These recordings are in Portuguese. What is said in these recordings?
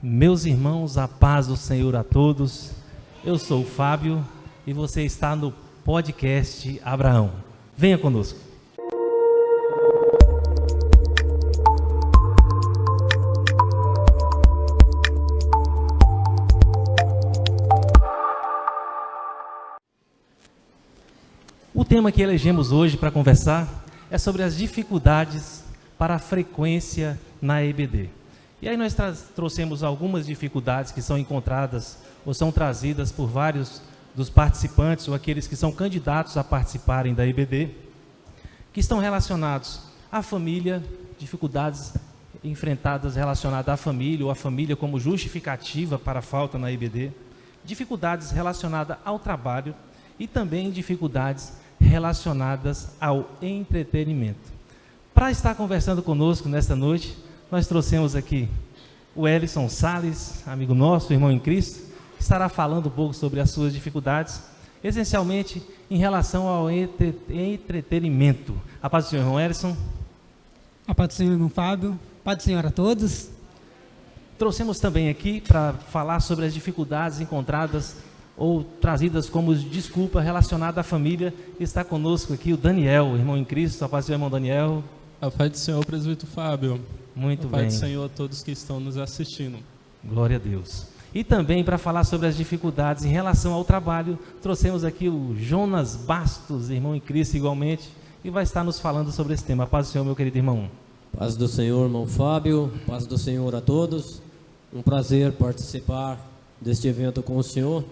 Meus irmãos, a paz do Senhor a todos. Eu sou o Fábio e você está no podcast Abraão. Venha conosco. O tema que elegemos hoje para conversar é sobre as dificuldades para a frequência na EBD. E aí nós trouxemos algumas dificuldades que são encontradas ou são trazidas por vários dos participantes ou aqueles que são candidatos a participarem da EBD, que estão relacionados à família, dificuldades enfrentadas relacionadas à família ou à família como justificativa para a falta na EBD, dificuldades relacionadas ao trabalho e também dificuldades relacionadas ao entretenimento. Para estar conversando conosco nesta noite, nós trouxemos aqui o Elison Salles, amigo nosso, irmão em Cristo, que estará falando um pouco sobre as suas dificuldades, essencialmente em relação ao entretenimento. A paz do Senhor, irmão Elison. A paz do Senhor, irmão Fábio. A paz do Senhor a todos. Trouxemos também aqui para falar sobre as dificuldades encontradas ou trazidas como desculpa relacionada à família. Está conosco aqui o Daniel, irmão em Cristo. A paz do Senhor, irmão Daniel. A paz do Senhor, presbítero Fábio. Muito bem. A paz do Senhor a todos que estão nos assistindo. Glória a Deus. E também para falar sobre as dificuldades em relação ao trabalho, trouxemos aqui o Jonas Bastos, irmão em Cristo igualmente, e vai estar nos falando sobre esse tema. A paz do Senhor, meu querido irmão. Paz do Senhor, irmão Fábio. Paz do Senhor a todos. Um prazer participar deste evento com o Senhor.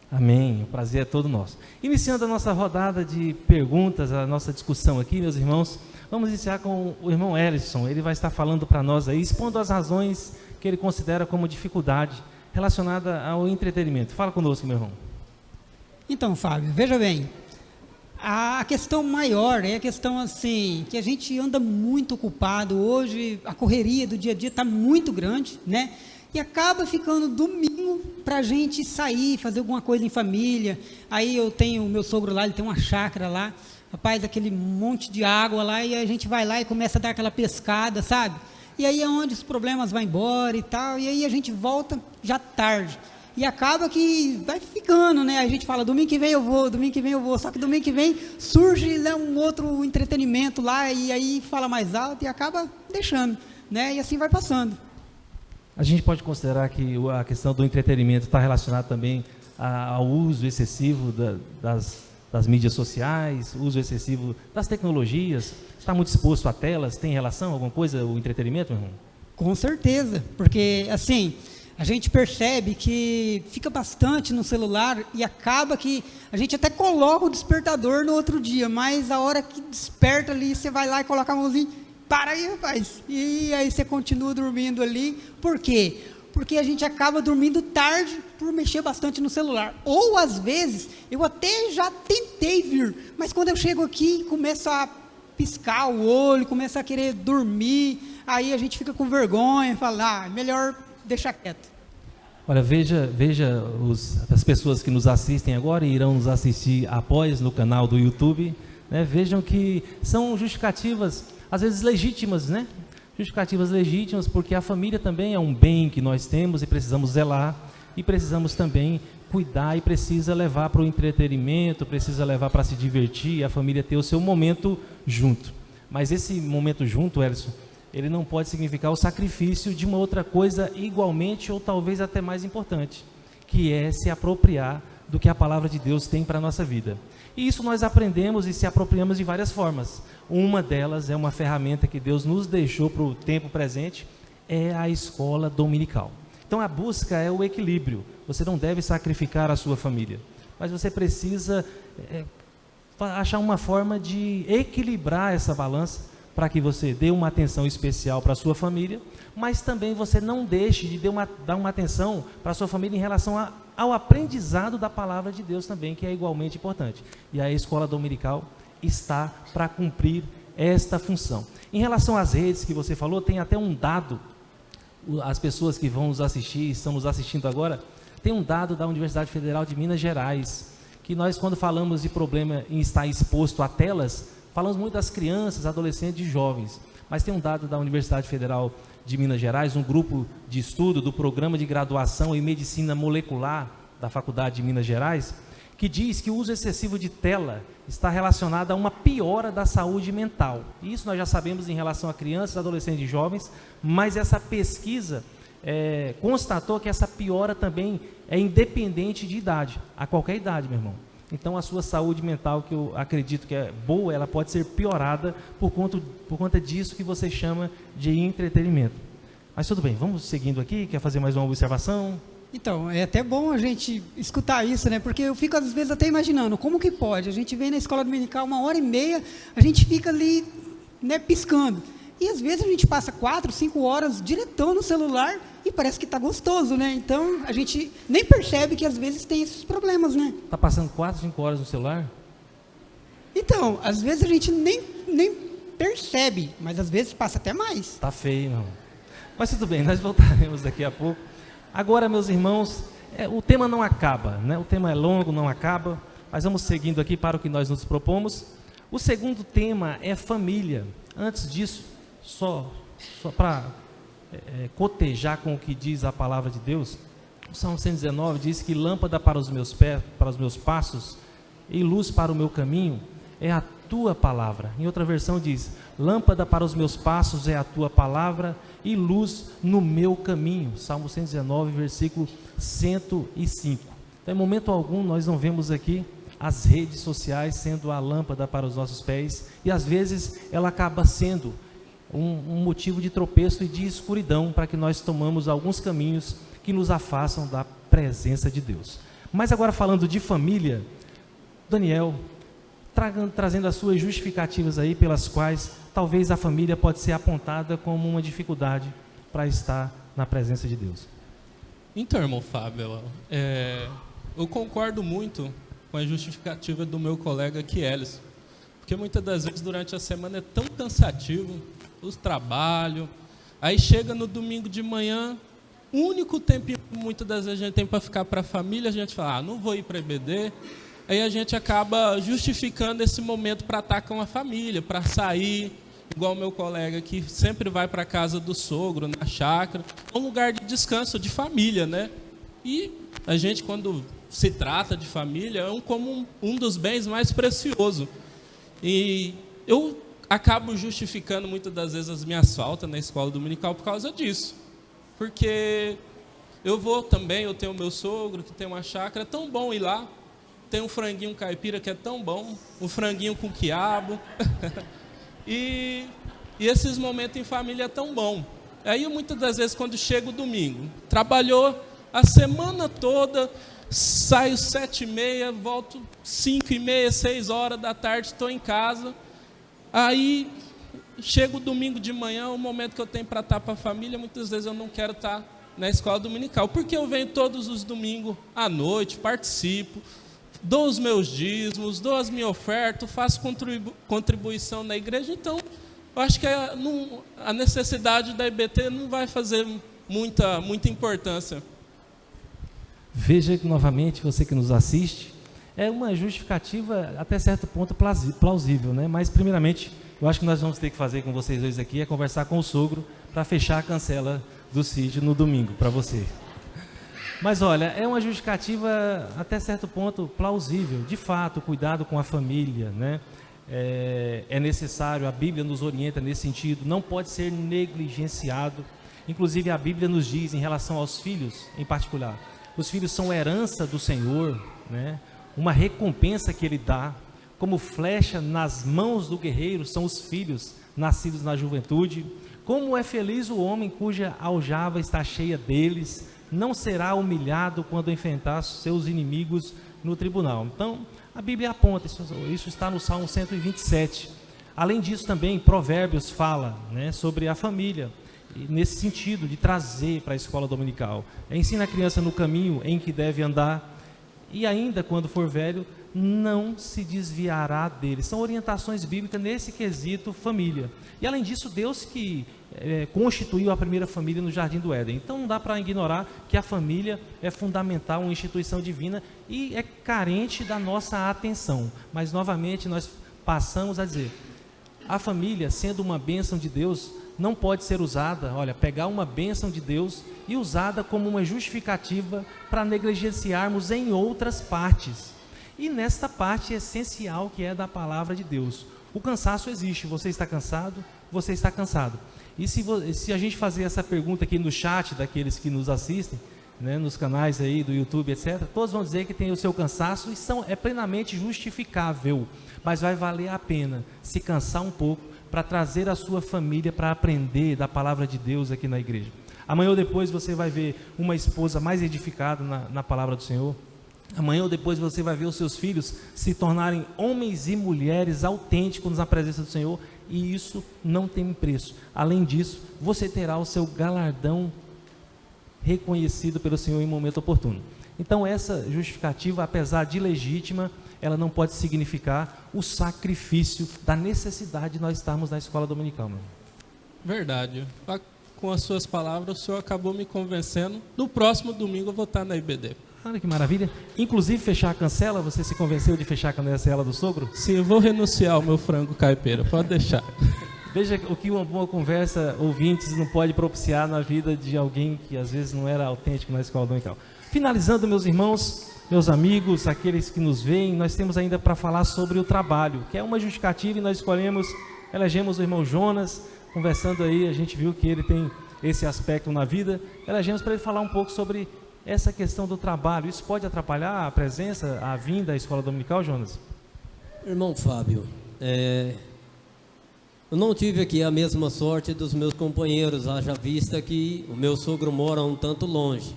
Amém, o prazer é todo nosso. Iniciando a nossa rodada de perguntas, a nossa discussão aqui, meus irmãos, vamos iniciar com o irmão Elison. Ele vai estar falando para nós aí, expondo as razões que ele considera como dificuldade relacionada ao entretenimento. Fala conosco, meu irmão. Então, Fábio, veja bem, a questão maior é a questão assim, que a gente anda muito ocupado, hoje a correria do dia a dia está muito grande, né? E acaba ficando domingo para a gente sair, fazer alguma coisa em família. Aí eu tenho o meu sogro lá, ele tem uma chácara lá, rapaz, aquele monte de água lá, e a gente vai lá e começa a dar aquela pescada, sabe? E aí é onde os problemas vão embora e tal, e aí a gente volta já tarde. E acaba que vai ficando, né? A gente fala, domingo que vem eu vou, só que domingo que vem surge, né, um outro entretenimento lá, e aí fala mais alto e acaba deixando, né? E assim vai passando. A gente pode considerar que a questão do entretenimento está relacionada também ao uso excessivo das mídias sociais, uso excessivo das tecnologias. Está muito exposto a telas, tem relação, alguma coisa, o entretenimento, meu irmão? Com certeza, porque assim, a gente percebe que fica bastante no celular e acaba que a gente até coloca o despertador no outro dia, mas a hora que desperta ali, você vai lá e coloca a mãozinha, para aí, rapaz, e aí você continua dormindo ali. Por quê? Porque a gente acaba dormindo tarde por mexer bastante no celular. Ou, às vezes, eu até já tentei vir, mas quando eu chego aqui, começo a piscar o olho, começo a querer dormir, aí a gente fica com vergonha, fala, melhor deixar quieto. Olha, veja as pessoas que nos assistem agora e irão nos assistir após no canal do YouTube, né? Vejam que são justificativas às vezes legítimas, né? Justificativas legítimas, porque a família também é um bem que nós temos e precisamos zelar, e precisamos também cuidar, e precisa levar para o entretenimento, precisa levar para se divertir, a família ter o seu momento junto. Mas esse momento junto, Elison, ele não pode significar o sacrifício de uma outra coisa igualmente ou talvez até mais importante, que é se apropriar do que a palavra de Deus tem para a nossa vida. E isso nós aprendemos e se apropriamos de várias formas. Uma delas é uma ferramenta que Deus nos deixou para o tempo presente, é a escola dominical. Então a busca é o equilíbrio. Você não deve sacrificar a sua família, mas você precisa achar uma forma de equilibrar essa balança para que você dê uma atenção especial para a sua família, mas também você não deixe de dar uma atenção para a sua família em relação ao aprendizado da palavra de Deus também, que é igualmente importante. E a escola dominical está para cumprir esta função. Em relação às redes que você falou, tem até um dado, as pessoas que vão nos assistir, estão nos assistindo agora, tem um dado da Universidade Federal de Minas Gerais, que nós, quando falamos de problema em estar exposto a telas, falamos muito das crianças, adolescentes e jovens, mas tem um dado da Universidade Federal de Minas Gerais, um grupo de estudo do Programa de Graduação em Medicina Molecular da Faculdade de Minas Gerais, que diz que o uso excessivo de tela está relacionado a uma piora da saúde mental. Isso nós já sabemos em relação a crianças, adolescentes e jovens, mas essa pesquisa constatou que essa piora também é independente de idade, a qualquer idade, meu irmão. Então a sua saúde mental, que eu acredito que é boa, ela pode ser piorada por conta disso que você chama de entretenimento. Mas tudo bem, vamos seguindo aqui, quer fazer mais uma observação? Então, é até bom a gente escutar isso, né? Porque eu fico às vezes até imaginando, como que pode? A gente vem na escola dominical 1h30, a gente fica ali, né, piscando. E às vezes a gente passa 4, 5 horas diretão no celular e parece que está gostoso, né? Então a gente nem percebe que às vezes tem esses problemas, né? Está passando 4, 5 horas no celular? Então, às vezes a gente nem percebe, mas às vezes passa até mais. Está feio, não. Mas tudo bem, nós voltaremos daqui a pouco. Agora, meus irmãos, o tema não acaba, né? O tema é longo, não acaba, mas vamos seguindo aqui para o que nós nos propomos. O segundo tema é família. Antes disso, só para cotejar com o que diz a palavra de Deus, o Salmo 119 diz que lâmpada para os meus pés, para os meus passos, e luz para o meu caminho é a tua palavra. Em outra versão diz, lâmpada para os meus passos é a tua palavra e luz no meu caminho. Salmo 119, versículo 105. Então, em momento algum nós não vemos aqui as redes sociais sendo a lâmpada para os nossos pés, e às vezes ela acaba sendo um motivo de tropeço e de escuridão para que nós tomamos alguns caminhos que nos afastam da presença de Deus. Mas agora falando de família, Daniel, trazendo as suas justificativas aí pelas quais talvez a família pode ser apontada como uma dificuldade para estar na presença de Deus. Então, irmão Fábio, eu concordo muito com a justificativa do meu colega Kielis, porque muitas das vezes durante a semana é tão cansativo, os trabalhos, aí chega no domingo de manhã, o único tempinho que muitas das vezes a gente tem para ficar para a família, a gente fala, não vou ir para EBD, aí a gente acaba justificando esse momento para estar com a família, para sair, igual o meu colega que sempre vai para a casa do sogro, na chácara, um lugar de descanso, de família, né? E a gente, quando se trata de família, é como um dos bens mais preciosos. E eu acabo justificando muitas das vezes as minhas faltas na escola dominical por causa disso. Porque eu vou também, eu tenho o meu sogro que tem uma chácara, é tão bom ir lá, tem um franguinho caipira que é tão bom, um franguinho com quiabo, e esses momentos em família é tão bom. Aí muitas das vezes quando chega o domingo, trabalhou a semana toda, saio 7h30, volto 5h30, 6 horas da tarde, estou em casa, aí chega o domingo de manhã, o momento que eu tenho para estar para a família, muitas vezes eu não quero estar na escola dominical, porque eu venho todos os domingos à noite, participo, dou os meus dízimos, dou as minhas ofertas, faço contribuição na igreja, então eu acho que a necessidade da IBT não vai fazer muita importância. Veja que novamente, você que nos assiste, é uma justificativa até certo ponto plausível, né? Mas primeiramente, eu acho que nós vamos ter que fazer com vocês dois aqui, é conversar com o sogro para fechar a cancela do sítio no domingo, para você. Mas olha, é uma justificativa até certo ponto plausível. De fato, cuidado com a família, né? É necessário, a Bíblia nos orienta nesse sentido, não pode ser negligenciado. Inclusive a Bíblia nos diz em relação aos filhos em particular, os filhos são herança do Senhor, né? Uma recompensa que Ele dá, como flecha nas mãos do guerreiro são os filhos nascidos na juventude. Como é feliz o homem cuja aljava está cheia deles, não será humilhado quando enfrentar seus inimigos no tribunal. Então, a Bíblia aponta, isso está no Salmo 127. Além disso também, Provérbios fala, né, sobre a família, nesse sentido de trazer para a escola dominical. Ensina a criança no caminho em que deve andar, e ainda quando for velho, não se desviará dele. São orientações bíblicas nesse quesito família. E além disso, Deus que constituiu a primeira família no Jardim do Éden. Então não dá para ignorar que a família é fundamental, uma instituição divina e é carente da nossa atenção. Mas novamente nós passamos a dizer, a família sendo uma bênção de Deus, não pode ser usada, olha, pegar uma bênção de Deus e usada como uma justificativa para negligenciarmos em outras partes. E nesta parte essencial que é da palavra de Deus. O cansaço existe, você está cansado, você está cansado. E se a gente fazer essa pergunta aqui no chat daqueles que nos assistem, né, nos canais aí do YouTube, etc., todos vão dizer que tem o seu cansaço e é plenamente justificável, mas vai valer a pena se cansar um pouco para trazer a sua família para aprender da palavra de Deus aqui na igreja. Amanhã ou depois você vai ver uma esposa mais edificada na palavra do Senhor. Amanhã ou depois você vai ver os seus filhos se tornarem homens e mulheres autênticos na presença do Senhor, e isso não tem preço. Além disso, você terá o seu galardão reconhecido pelo Senhor em momento oportuno. Então essa justificativa, apesar de legítima, ela não pode significar o sacrifício da necessidade de nós estarmos na escola dominical, meu. Verdade. Com as suas palavras, o senhor acabou me convencendo. No próximo domingo eu vou estar na IBD. Olha que maravilha. Inclusive fechar a cancela, você se convenceu de fechar a cancela do sogro? Sim, eu vou renunciar ao meu frango caipira, pode deixar. Veja o que uma boa conversa, ouvintes, não pode propiciar na vida de alguém que às vezes não era autêntico na escola dominical. Finalizando, meus irmãos, meus amigos, aqueles que nos veem, nós temos ainda para falar sobre o trabalho, que é uma justificativa, e nós elegemos o irmão Jonas, conversando aí, a gente viu que ele tem esse aspecto na vida, elegemos para ele falar um pouco sobre essa questão do trabalho. Isso pode atrapalhar a presença, a vinda à escola dominical, Jonas? Irmão Fábio, eu não tive aqui a mesma sorte dos meus companheiros, haja vista que o meu sogro mora um tanto longe.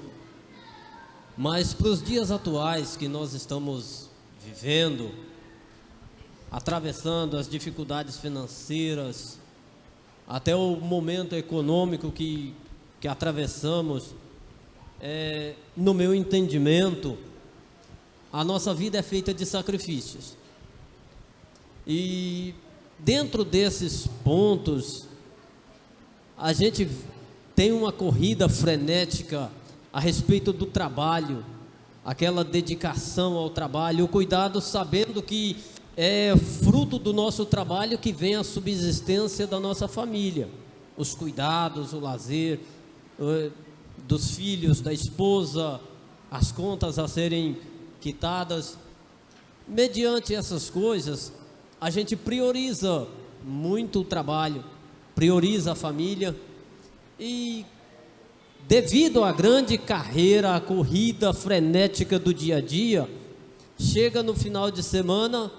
Mas para os dias atuais que nós estamos vivendo, atravessando as dificuldades financeiras, até o momento econômico que atravessamos, no meu entendimento, a nossa vida é feita de sacrifícios. E dentro desses pontos, a gente tem uma corrida frenética a respeito do trabalho, aquela dedicação ao trabalho, o cuidado, sabendo que é fruto do nosso trabalho que vem a subsistência da nossa família, os cuidados, o lazer dos filhos, da esposa, as contas a serem quitadas. Mediante essas coisas, a gente prioriza muito o trabalho, prioriza a família, e devido à grande carreira, à corrida frenética do dia a dia, chega no final de semana,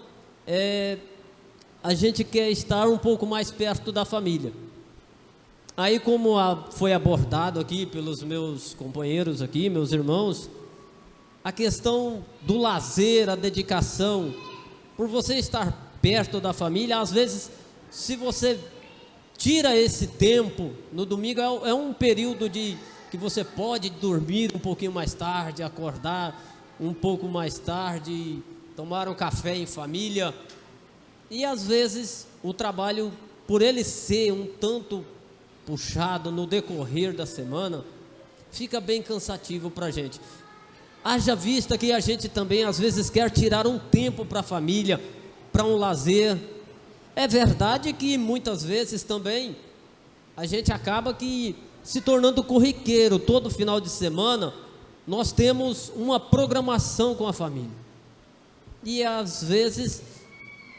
a gente quer estar um pouco mais perto da família. Aí, como foi abordado aqui pelos meus companheiros aqui, meus irmãos, a questão do lazer, a dedicação, por você estar perto da família, às vezes, se você tira esse tempo, no domingo é um período que você pode dormir um pouquinho mais tarde, acordar um pouco mais tarde, tomar um café em família, e às vezes o trabalho, por ele ser um tanto puxado no decorrer da semana, fica bem cansativo para a gente. Haja vista que a gente também às vezes quer tirar um tempo para a família, para um lazer. É verdade que muitas vezes também a gente acaba que se tornando corriqueiro. Todo final de semana nós temos uma programação com a família, e às vezes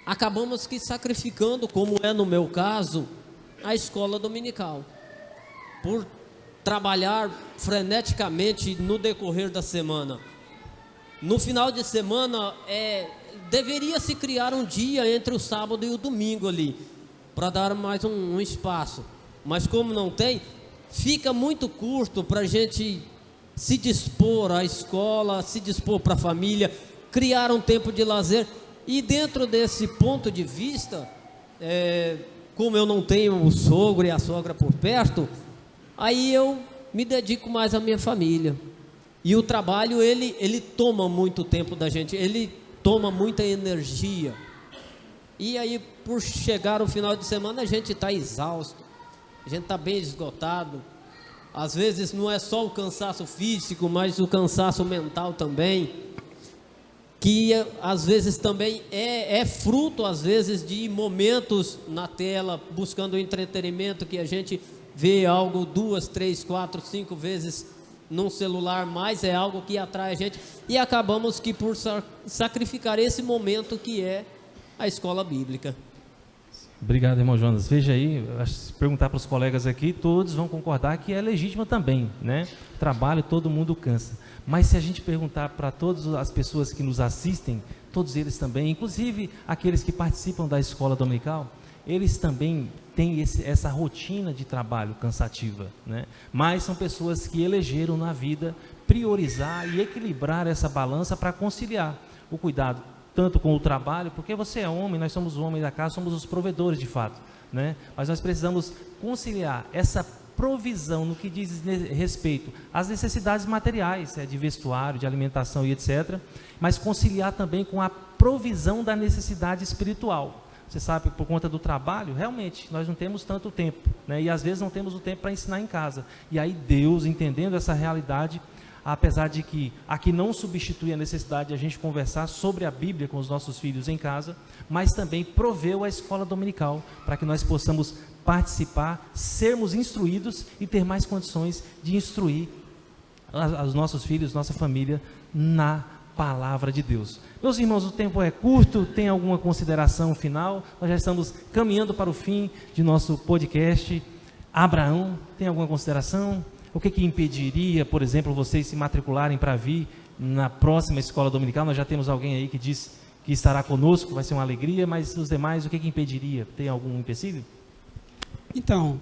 acabamos que sacrificando, como é no meu caso, a escola dominical, por trabalhar freneticamente no decorrer da semana. No final de semana, deveria se criar um dia entre o sábado e o domingo ali, para dar mais um espaço, mas como não tem, fica muito curto para a gente se dispor à escola, se dispor para a família, criar um tempo de lazer. E dentro desse ponto de vista, como eu não tenho o sogro e a sogra por perto, aí eu me dedico mais à minha família. E o trabalho, ele toma muito tempo da gente, ele toma muita energia. E aí, por chegar o final de semana, a gente está exausto, a gente está bem esgotado. Às vezes não é só o cansaço físico, mas o cansaço mental também. que às vezes também é fruto, às vezes, de momentos na tela, buscando entretenimento, que a gente vê algo 2, 3, 4, 5 vezes num celular, mas é algo que atrai a gente, e acabamos que por sacrificar esse momento que é a escola bíblica. Obrigado, irmão Jonas. Veja aí, se perguntar para os colegas aqui, todos vão concordar que é legítimo também, né? Trabalho, todo mundo cansa. Mas se a gente perguntar para todas as pessoas que nos assistem, todos eles também, inclusive aqueles que participam da escola dominical, eles também têm essa rotina de trabalho cansativa, né? Mas são pessoas que elegeram na vida priorizar e equilibrar essa balança para conciliar o cuidado tanto com o trabalho, porque você é homem, nós somos o homem da casa, somos os provedores de fato, né? Mas nós precisamos conciliar essa provisão no que diz respeito às necessidades materiais, de vestuário, de alimentação e etc., mas conciliar também com a provisão da necessidade espiritual. Você sabe, por conta do trabalho, realmente, nós não temos tanto tempo, né? E às vezes não temos o tempo para ensinar em casa. E aí Deus, entendendo essa realidade, apesar de que aqui não substitui a necessidade de a gente conversar sobre a Bíblia com os nossos filhos em casa, mas também proveu a escola dominical para que nós possamos participar, sermos instruídos e ter mais condições de instruir os nossos filhos, nossa família na palavra de Deus. Meus irmãos, o tempo é curto, tem alguma consideração final? Nós já estamos caminhando para o fim de nosso podcast. Abraão, tem alguma consideração? O que impediria, por exemplo, vocês se matricularem para vir na próxima escola dominical? Nós já temos alguém aí que diz que estará conosco, vai ser uma alegria, mas os demais, o que impediria? Tem algum empecilho? Então,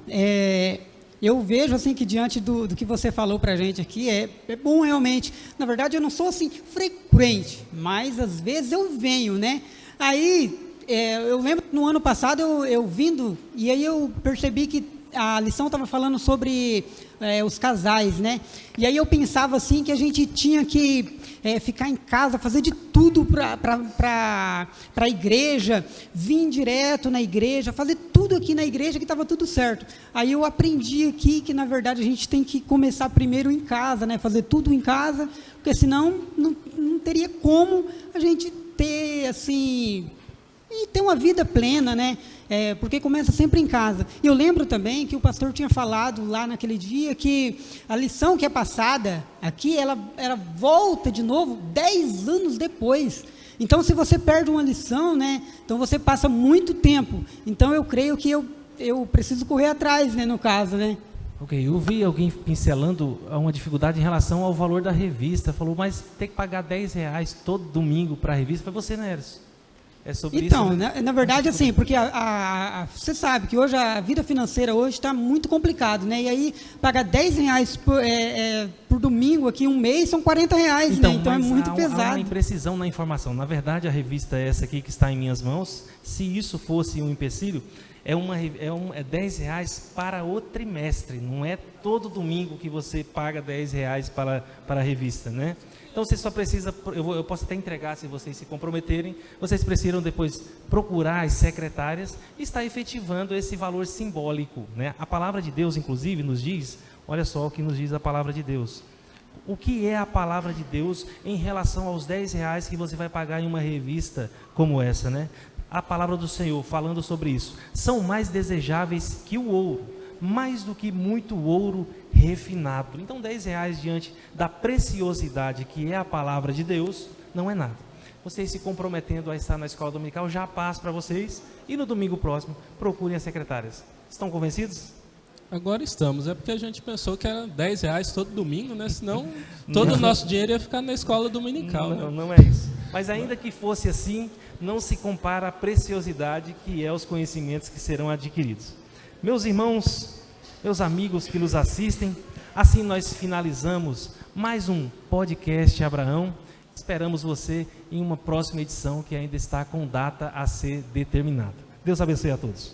eu vejo assim que diante do que você falou para a gente aqui, é bom realmente. Na verdade, eu não sou assim frequente, mas às vezes eu venho, né? Aí, eu lembro no ano passado eu vindo, e aí eu percebi que a lição estava falando sobre os casais, né? E aí eu pensava assim que a gente tinha que ficar em casa, fazer de tudo para a igreja, vir direto na igreja, fazer tudo aqui na igreja que estava tudo certo. Aí eu aprendi aqui que na verdade a gente tem que começar primeiro em casa, né? Fazer tudo em casa, porque senão não teria como a gente ter assim, e ter uma vida plena, né? Porque começa sempre em casa. E eu lembro também que o pastor tinha falado lá naquele dia que a lição que é passada aqui, ela volta de novo 10 anos depois. Então, se você perde uma lição, né? Então você passa muito tempo. Então, eu creio que eu preciso correr atrás, né? No caso, né? Ok, eu vi alguém pincelando uma dificuldade em relação ao valor da revista. Falou, mas tem que pagar R$10 todo domingo para a revista. Foi você, né, Eros? É sobre então, isso, né? na verdade, assim, porque você sabe que hoje a vida financeira hoje está muito complicado, né? E aí, pagar R$10 por domingo aqui, um mês, são R$40, então, né? Então, é muito pesado. Há uma imprecisão na informação. Na verdade, a revista é essa aqui que está em minhas mãos, se isso fosse um empecilho, é R$10 para o trimestre, não é todo domingo que você paga R$10 para a revista, né? Então você só precisa, eu posso até entregar se vocês se comprometerem, vocês precisam depois procurar as secretárias e estar efetivando esse valor simbólico, né? A palavra de Deus, inclusive, nos diz, olha só o que nos diz a palavra de Deus. O que é a palavra de Deus em relação aos R$10 que você vai pagar em uma revista como essa, né? A palavra do Senhor falando sobre isso. São mais desejáveis que o ouro, mais do que muito ouro refinado. Então R$10 diante da preciosidade que é a palavra de Deus, não é nada. Vocês se comprometendo a estar na escola dominical, já passo para vocês, e no domingo próximo, procurem as secretárias. Estão convencidos? Agora estamos, é porque a gente pensou que era R$10 todo domingo, né? Senão todo o nosso dinheiro ia ficar na escola dominical. Não, né? não é isso. Mas ainda que fosse assim, não se compara à preciosidade que é os conhecimentos que serão adquiridos. Meus irmãos, meus amigos que nos assistem, assim nós finalizamos mais um podcast Abraão. Esperamos você em uma próxima edição que ainda está com data a ser determinada. Deus abençoe a todos.